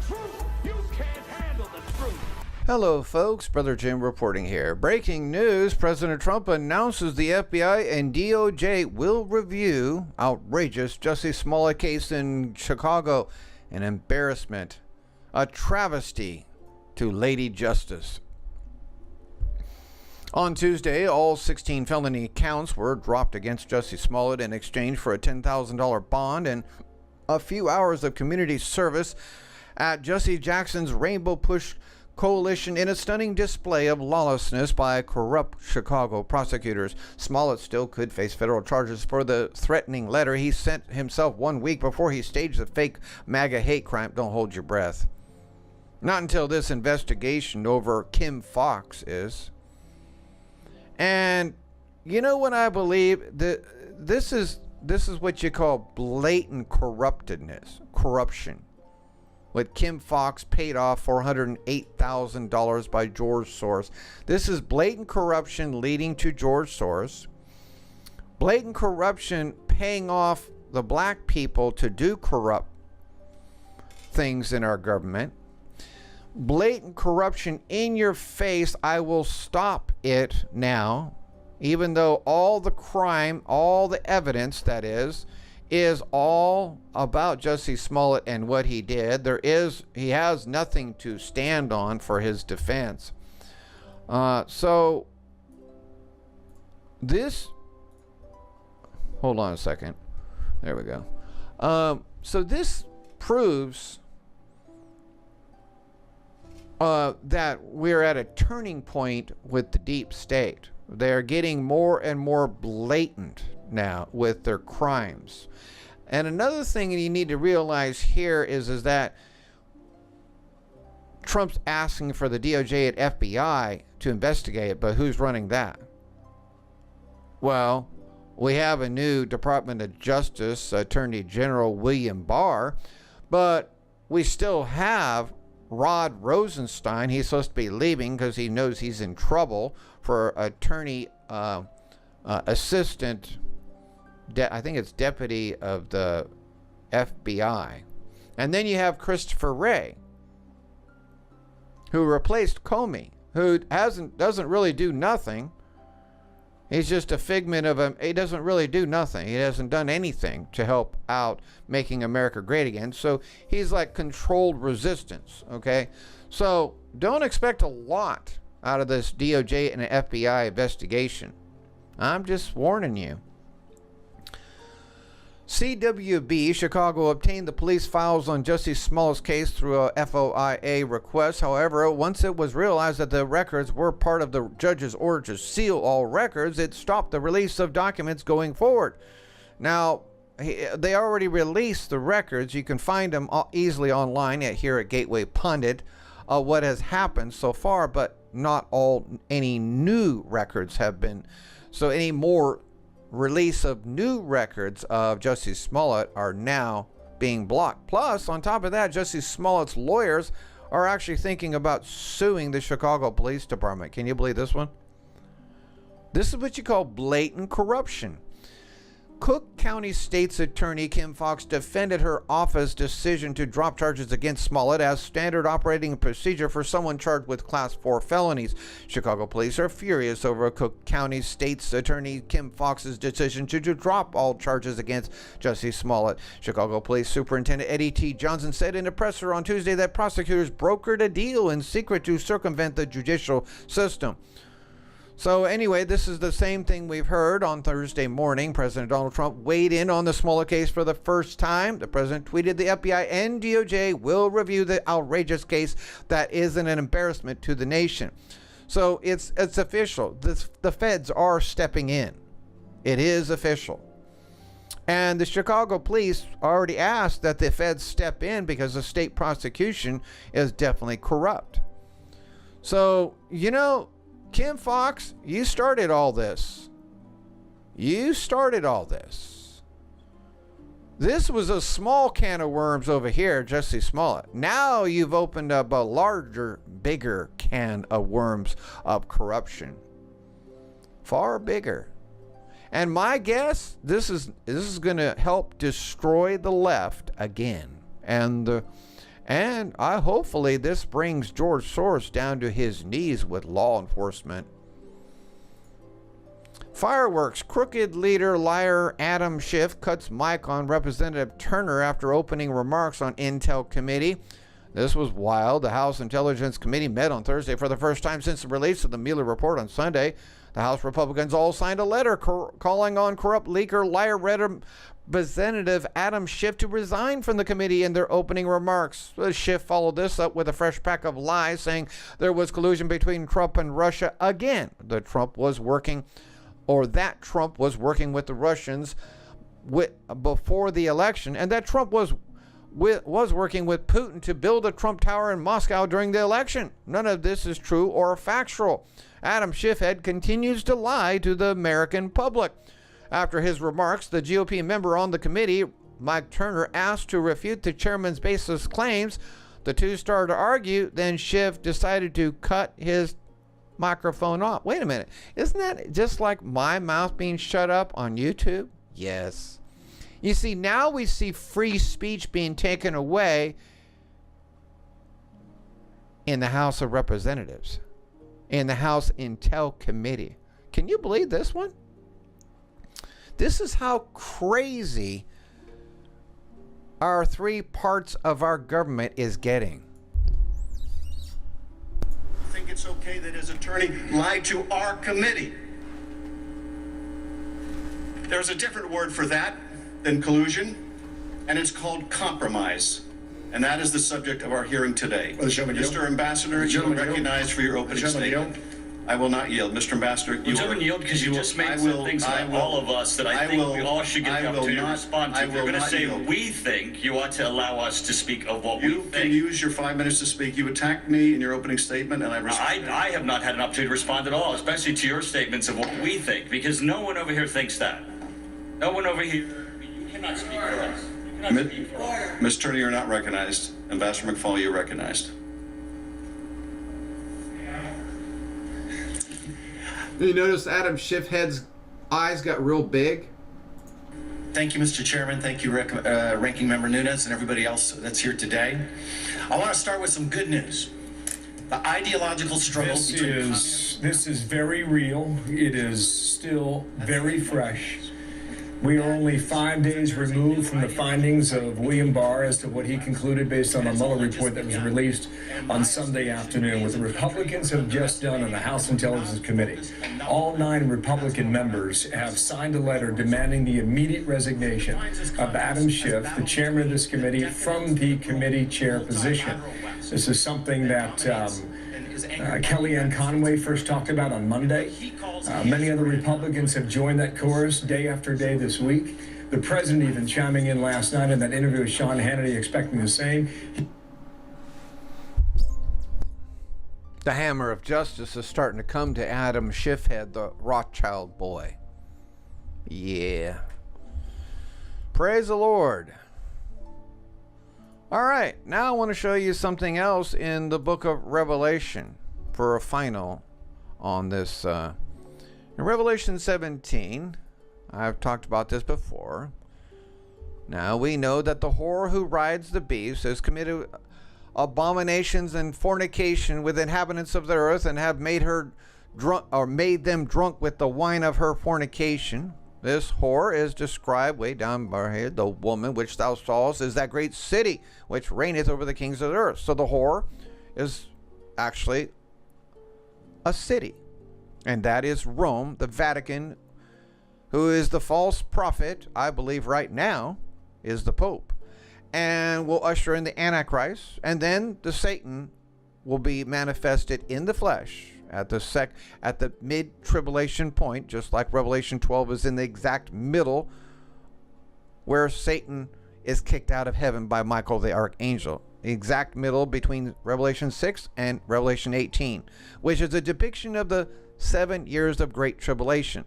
truth. You can't handle the truth. Hello folks, Brother Jim reporting here. Breaking news, President Trump announces the FBI and DOJ will review outrageous Jussie Smollet case in Chicago. An embarrassment, a travesty to Lady Justice. On Tuesday, all 16 felony counts were dropped against Jussie Smollet in exchange for a $10,000 bond and a few hours of community service at Jussie Jackson's Rainbow Push Coalition in a stunning display of lawlessness by corrupt Chicago prosecutors. Smollett still could face federal charges for the threatening letter he sent himself 1 week before he staged the fake MAGA hate crime. Don't hold your breath. Not until this investigation over Kim Foxx is. And you know what I believe? This is what you call blatant corruption. With Kim Foxx paid off $408,000 by George Soros. This is blatant corruption leading to George Soros. Blatant corruption paying off the black people to do corrupt things in our government. Blatant corruption in your face. I will stop it now. Even though all the crime, all the evidence that is all about Jussie Smollett and what he did. He has nothing to stand on for his defense. So this, hold on a second. There we go. So this proves that we're at a turning point with the deep state. They're getting more and more blatant now with their crimes. And another thing you need to realize here is that Trump's asking for the DOJ and FBI to investigate it, but who's running that? Well, we have a new Department of Justice Attorney General William Barr, but we still have Rod Rosenstein. He's supposed to be leaving because he knows he's in trouble for attorney assistant. I think it's deputy of the FBI. And then you have Christopher Wray, who replaced Comey, who doesn't really do nothing. He's just a figment of him. He doesn't really do nothing. He hasn't done anything to help out making America great again. So he's like controlled resistance, okay? So don't expect a lot out of this DOJ and FBI investigation. I'm just warning you. CWB Chicago obtained the police files on Jussie Smollett's case through a FOIA request. However, once it was realized that the records were part of the judge's order to seal all records, it stopped the release of documents going forward. Now, they already released the records. You can find them easily online here at Gateway Pundit, what has happened so far, but not any new records have been. So any more release of new records of Jussie Smollett are now being blocked. Plus, on top of that, Jussie Smollett's lawyers are actually thinking about suing the Chicago Police Department. Can you believe this one? This is what you call blatant corruption. Cook County State's Attorney Kim Foxx defended her office's decision to drop charges against Smollett as standard operating procedure for someone charged with Class 4 felonies. Chicago police are furious over Cook County State's Attorney Kim Foxx's decision to drop all charges against Jussie Smollett. Chicago Police Superintendent Eddie T. Johnson said in a presser on Tuesday that prosecutors brokered a deal in secret to circumvent the judicial system. So anyway, this is the same thing we've heard on Thursday morning. President Donald Trump weighed in on the Smollett case for the first time. The president tweeted the FBI and DOJ will review the outrageous case that is an embarrassment to the nation. So it's official. The feds are stepping in. It is official. And the Chicago police already asked that the feds step in because the state prosecution is definitely corrupt. So, you know, Kim Foxx, you started all this. You started all this. This was a small can of worms over here, Jussie Smollett. Now you've opened up a larger, bigger can of worms of corruption. Far bigger. And my guess, this is going to help destroy the left again. And And hopefully this brings George Soros down to his knees with law enforcement. Fireworks. Crooked leader liar Adam Schiff cuts mic on Representative Turner after opening remarks on Intel Committee. This was wild. The House Intelligence Committee met on Thursday for the first time since the release of the Mueller report on Sunday. The House Republicans all signed a letter calling on corrupt leaker liar Representative Adam Schiff to resign from the committee in their opening remarks. Schiff followed this up with a fresh pack of lies, saying there was collusion between Trump and Russia again. That Trump was working with the Russians before the election, and that Trump was working with Putin to build a Trump Tower in Moscow during the election. None of this is true or factual. Adam Schiff continues to lie to the American public. After his remarks, the GOP member on the committee, Mike Turner, asked to refute the chairman's baseless claims. The two started to argue, then Schiff decided to cut his microphone off. Wait a minute. Isn't that just like my mouth being shut up on YouTube? Yes. You see, now we see free speech being taken away in the House of Representatives, in the House Intel Committee. Can you believe this one? This is how crazy our three parts of our government is getting. I think it's okay that his attorney lied to our committee. There's a different word for that than collusion, and it's called compromise. And that is the subject of our hearing today. Mr. Ambassador, you are recognized for your opening statement. I will not yield. Mr. Ambassador, you gentlemen, yield because you just made some things about all of us that I think we all should get the opportunity to respond to. If you're going to say we think, you ought to allow us to speak of what we think. You can use your 5 minutes to speak. You attacked me in your opening statement, and I respect it. I have not had an opportunity to respond at all, especially to your statements of what we think, because no one over here thinks that. No one over here. You cannot speak for us. You cannot speak for us. Ms. Turner, you're not recognized. Ambassador McFaul, you're recognized. You notice Adam Schiff's eyes got real big? Thank you, Mr. Chairman. Thank you, Ranking Member Nunes and everybody else that's here today. I want to start with some good news. The ideological struggle This is very real. It is still very fresh. We are only 5 days removed from the findings of William Barr as to what he concluded based on the Mueller report that was released on Sunday afternoon. What the Republicans have just done in the House Intelligence Committee, all 9 Republican members have signed a letter demanding the immediate resignation of Adam Schiff, the chairman of this committee, from the committee chair position. This is something that Kellyanne Conway first talked about on Monday. Many other Republicans have joined that chorus day after day this week. The president even chiming in last night in that interview with Sean Hannity, expecting the same. The hammer of justice is starting to come to Adam Schiffhead, the Rothschild boy. Yeah. Praise the Lord. All right, now I want to show you something else in the book of Revelation for a final on this. In Revelation 17, I've talked about this before. Now we know that the whore who rides the beast has committed abominations and fornication with inhabitants of the earth, and have made her drunk, or made them drunk with the wine of her fornication. This whore is described way down by here. The woman which thou sawest is that great city which reigneth over the kings of the earth. So the whore is actually a city, and that is Rome, the Vatican, who is the false prophet, I believe right now, is the Pope, and will usher in the Antichrist, and then the Satan will be manifested in the flesh at the mid-tribulation point, just like Revelation 12 is in the exact middle where Satan is kicked out of heaven by Michael the archangel. The exact middle between Revelation 6 and Revelation 18, which is a depiction of the 7 years of great tribulation.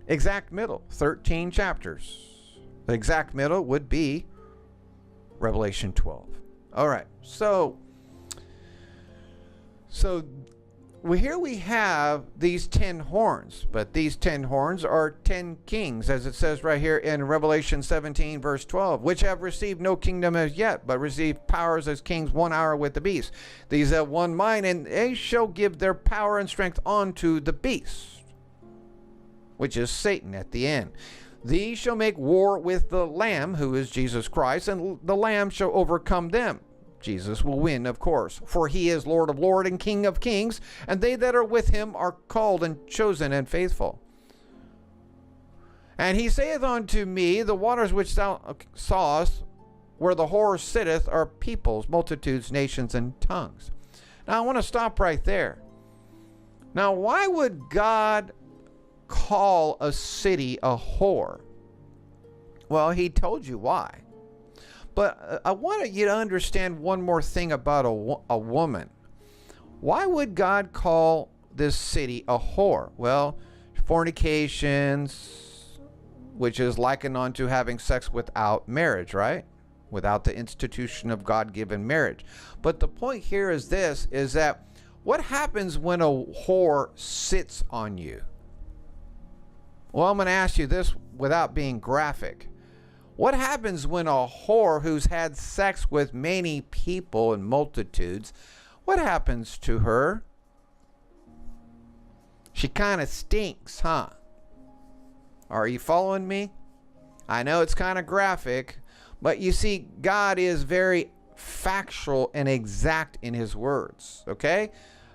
Exact middle, 13 chapters. The exact middle would be Revelation 12. All right, so here we have these 10 horns, but these 10 horns are 10 kings, as it says right here in Revelation 17, verse 12, which have received no kingdom as yet, but received powers as kings 1 hour with the beast. These have one mind, and they shall give their power and strength unto the beast, which is Satan at the end. These shall make war with the Lamb, who is Jesus Christ, and the Lamb shall overcome them. Jesus will win, of course, for he is Lord of lords and King of kings, and they that are with him are called and chosen and faithful. And he saith unto me, the waters which thou sawest, where the whore sitteth, are peoples, multitudes, nations, and tongues. Now I want to stop right there. Now, why would God call a city a whore? Well, he told you why. But I wanted you to understand one more thing about a woman. Why would God call this city a whore? Well, fornications, which is likened unto having sex without marriage, right? Without the institution of God-given marriage. But the point here is this, is that what happens when a whore sits on you? Well, I'm going to ask you this without being graphic. What happens when a whore who's had sex with many people and multitudes, what happens to her? She kind of stinks, huh? Are you following me? I know it's kind of graphic, but you see, God is very factual and exact in his words, okay?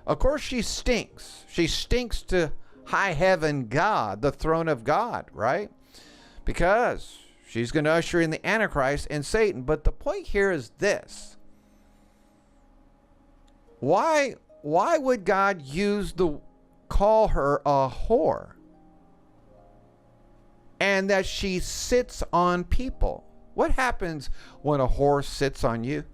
Of course, she stinks. She stinks to high heaven God, the throne of God, right? Because she's going to usher in the Antichrist and Satan. But the point here is this. Why would God call her a whore? And that she sits on people. What happens when a whore sits on you?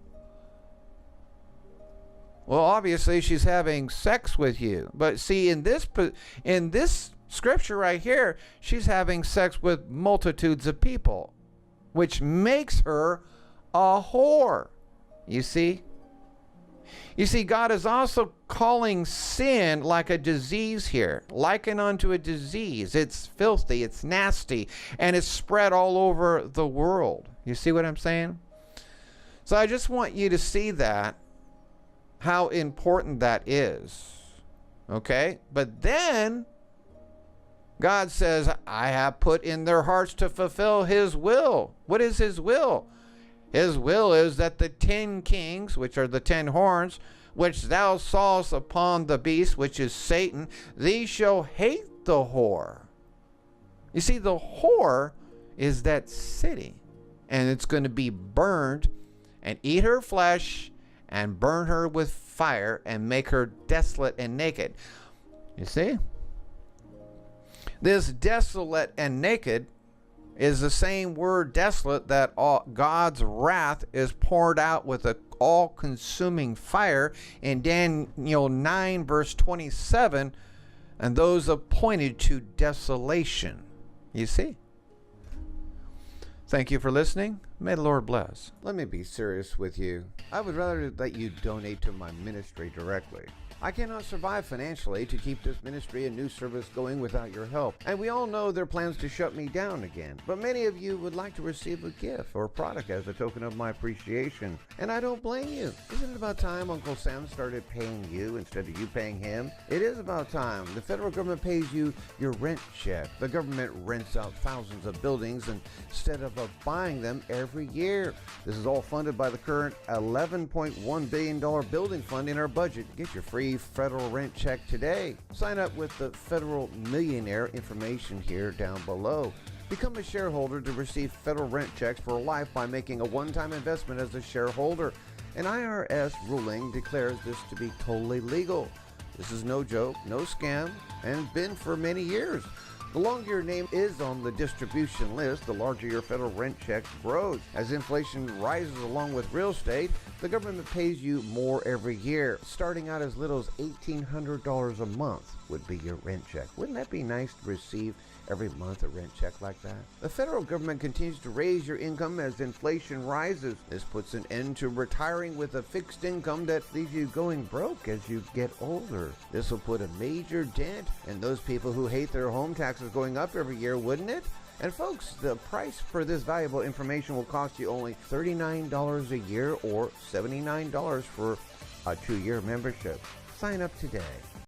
Well, obviously she's having sex with you. But see, in this scripture right here, she's having sex with multitudes of people, which makes her a whore. You see? You see, God is also calling sin like a disease here, likened unto a disease. It's filthy, it's nasty, and it's spread all over the world. You see what I'm saying? So I just want you to see that, how important that is. Okay? But then God says, I have put in their hearts to fulfill his will. What is his will? His will is that the 10 kings, which are the 10 horns, which thou sawest upon the beast, which is Satan, these shall hate the whore. You see, the whore is that city, and it's going to be burned, and eat her flesh, and burn her with fire, and make her desolate and naked. You see? This desolate and naked is the same word desolate that God's wrath is poured out with an all-consuming fire in Daniel 9 verse 27, and those appointed to desolation. You see? Thank you for listening. May the Lord bless. Let me be serious with you. I would rather that you donate to my ministry directly. I cannot survive financially to keep this ministry and news service going without your help. And we all know there are plans to shut me down again. But many of you would like to receive a gift or product as a token of my appreciation. And I don't blame you. Isn't it about time Uncle Sam started paying you instead of you paying him? It is about time. The federal government pays you your rent check. The government rents out thousands of buildings instead of buying them every year. This is all funded by the current $11.1 billion building fund in our budget. Get your free federal rent check today. Sign up with the Federal Millionaire information here down below. Become a shareholder to receive federal rent checks for life by making a one-time investment as a shareholder. An IRS ruling declares this to be totally legal. This is no joke, no scam, and been for many years. The longer your name is on the distribution list, the larger your federal rent check grows. As inflation rises along with real estate, the government pays you more every year. Starting out as little as $1,800 a month would be your rent check. Wouldn't that be nice to receive every month a rent check like that? The federal government continues to raise your income as inflation rises. This puts an end to retiring with a fixed income that leaves you going broke as you get older. This will put a major dent in those people who hate their home taxes going up every year, wouldn't it? And folks, the price for this valuable information will cost you only $39 a year or $79 for a 2-year membership. Sign up today.